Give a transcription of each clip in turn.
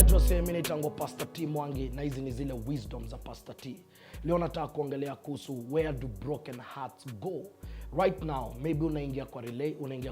Najua sehemu inaitangwa Pastor T Mwangi na hizi ni zile wisdom za Pastor T. Leo nataka kuongelea kuhusu where do broken hearts go. Right now, maybe unaingia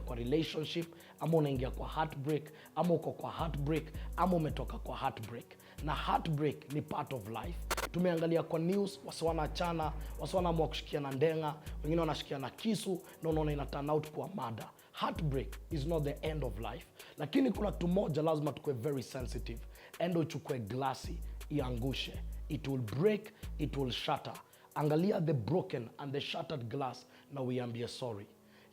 kwa relationship, ama unaingia kwa heartbreak, ama uko kwa heartbreak, ama umetoka kwa heartbreak. Na heartbreak ni part of life. Tumeangalia kwa news, wasi wanaachana, wasi wanaamua kushikiana ndenga, wengine wanashikiana kisu, na unaona ina turn out kwa murder. Heartbreak is not the end of life. Lakini kuna kitu moja lazima tukue very sensitive. Endo uchukue glasi, iangushe. It will break, it will shatter. Angalia the broken and the shattered glass na uiambie sorry.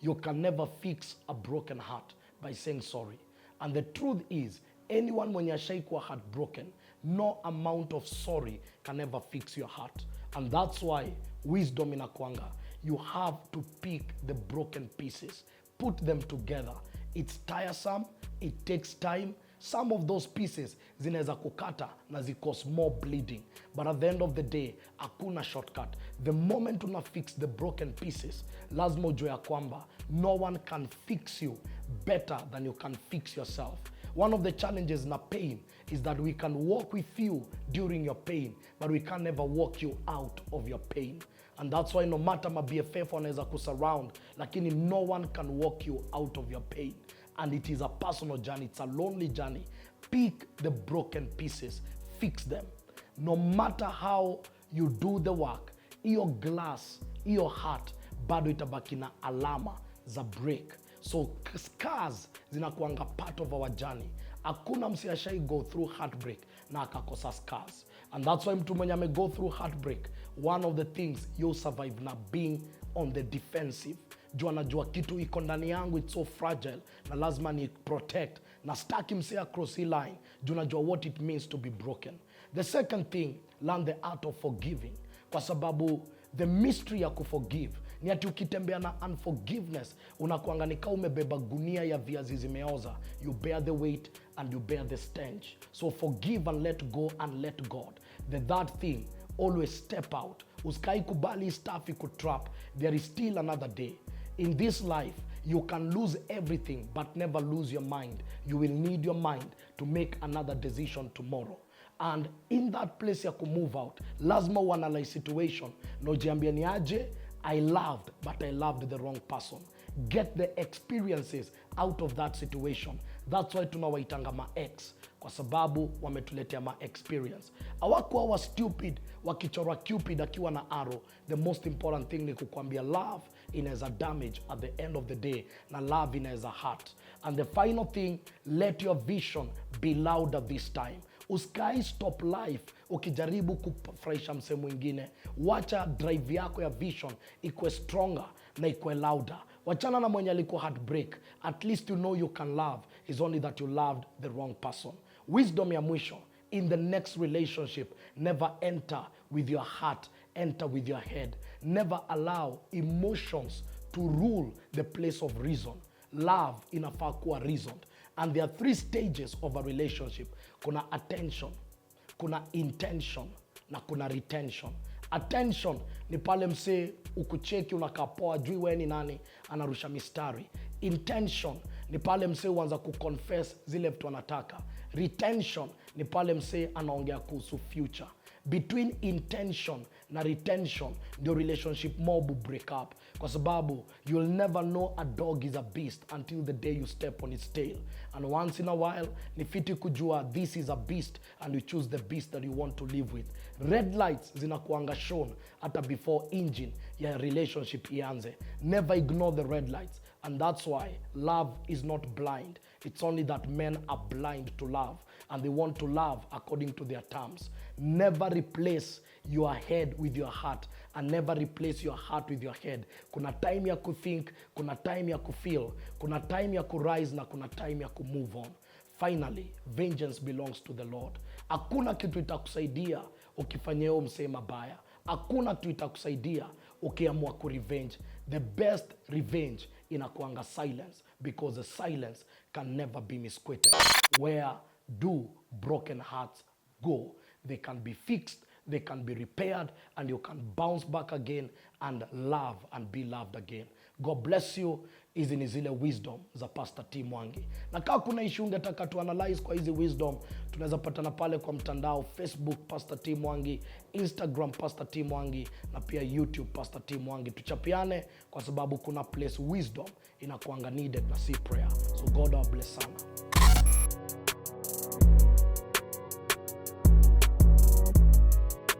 You can never fix a broken heart by saying sorry. And the truth is, anyone mwenye ashaikuwa heartbroken, no amount of sorry can ever fix your heart. And that's why wisdom inakuanga. You have to pick the broken pieces, put them together. It's tiresome, it takes time. Some of those pieces zinaweza kukata na zikose more bleeding. But at the end of the day, hakuna shortcut. The moment una fix the broken pieces, lazima ujue ya kwamba no one can fix you better than you can fix yourself. One of the challenges na pain is that we can walk with you during your pain, but we can never walk you out of your pain. And that's why no matter ma BFF wanaweza kusurround, lakini no one can walk you out of your pain. And it is a personal journey, it's a lonely journey. Pick the broken pieces, fix them. No matter how you do the work, iyo glass, iyo heart, bado itabaki na alama za break. So scars zinakuanga part of our journey. Hakuna msi ashai go through heartbreak na akakosa scars. And that's why mtu mwenye ame go through heartbreak, one of the things you survive na being on the defensive. Jua najua kitu iko ndani yangu, it's so fragile, na lazima ni protect, na staki msea cross hii line. Jua najua what it means to be broken. The second thing, learn the art of forgiving. Kwa sababu the mystery ya kuforgive ni ati ukitembea na unforgiveness, unakuanga nika umebeba gunia ya viazi zimeoza. You bear the weight and you bear the stench. So forgive and let go and let God. The third thing, always step out. Uskai kubali stuff ikutrap. There is still another day. In this life, you can lose everything but never lose your mind. You will need your mind to make another decision tomorrow. And in that place ya move out, lazima uanalyze situation. No jiambia ni aje, I loved, but I loved the wrong person. Get the experiences out of that situation. That's why tunawaitanga ma-ex, kwa sababu wametuletea ma-experience. Hawakuwa wa stupid, wakichora Cupid akiwa na arrow. The most important thing ni kukwambia love inaweza damage at the end of the day, na love inaweza hurt. And the final thing, let your vision be louder this time. Uskai stop life ukijaribu kufurahisha mse mwingine. Wacha drive yako ya vision ikuwe stronger na ikuwe louder. Wachana na mwenye alikuwa heartbreak. At least you know you can love. It's only that you loved the wrong person. Wisdom ya mwisho. In the next relationship, never enter with your heart, enter with your head. Never allow emotions to rule the place of reason. Love inafaa kuwa reasoned. And there are 3 stages of a relationship. Kuna attention, kuna intention, na kuna retention. Attention ni pale mse ukucheki unakaa poa, jui wewe ni nani, anarusha mistari. Intention ni pale mse uanza kuconfess zile vitu anataka. Retention ni pale mse anaongea kuhusu future. Between intention na retention, the relationship mob will break up. Kwa sababu you'll never know a dog is a beast until the day you step on its tail. And once in a while, ni fiti kujua this is a beast and you choose the beast that you want to live with. Red lights zinakuanga shown hata before engine ya relationship ianze. Never ignore the red lights. And that's why love is not blind. It's only that men are blind to love and they want to love according to their terms. Never replace your head with your heart and never replace your heart with your head. Kuna time ya kuthink, kuna time ya kufeel, kuna time ya kurise na kuna time ya kumove on. Finally, vengeance belongs to the Lord. Hakuna kitu itakusaidia ukifanyia msee mabaya. Hakuna kitu itakusaidia ukiamua kurevenge. The best revenge inakuanga silence, because the silence can never be misquoted. Where do broken hearts go? They can be fixed, they can be repaired, and you can bounce back again and love and be loved again. God bless you. Hizi ni zile wisdom za Pastor T. Mwangi. Na kama kuna issue ungetaka tu analyze kwa hizi wisdom, tunaweza patana pale kwa mtandao Facebook Pastor T. Mwangi, Instagram Pastor T. Mwangi, na pia YouTube Pastor T. Mwangi. Tuchapiane kwa sababu kuna place wisdom inakuanga needed na si prayer. So God bless sana.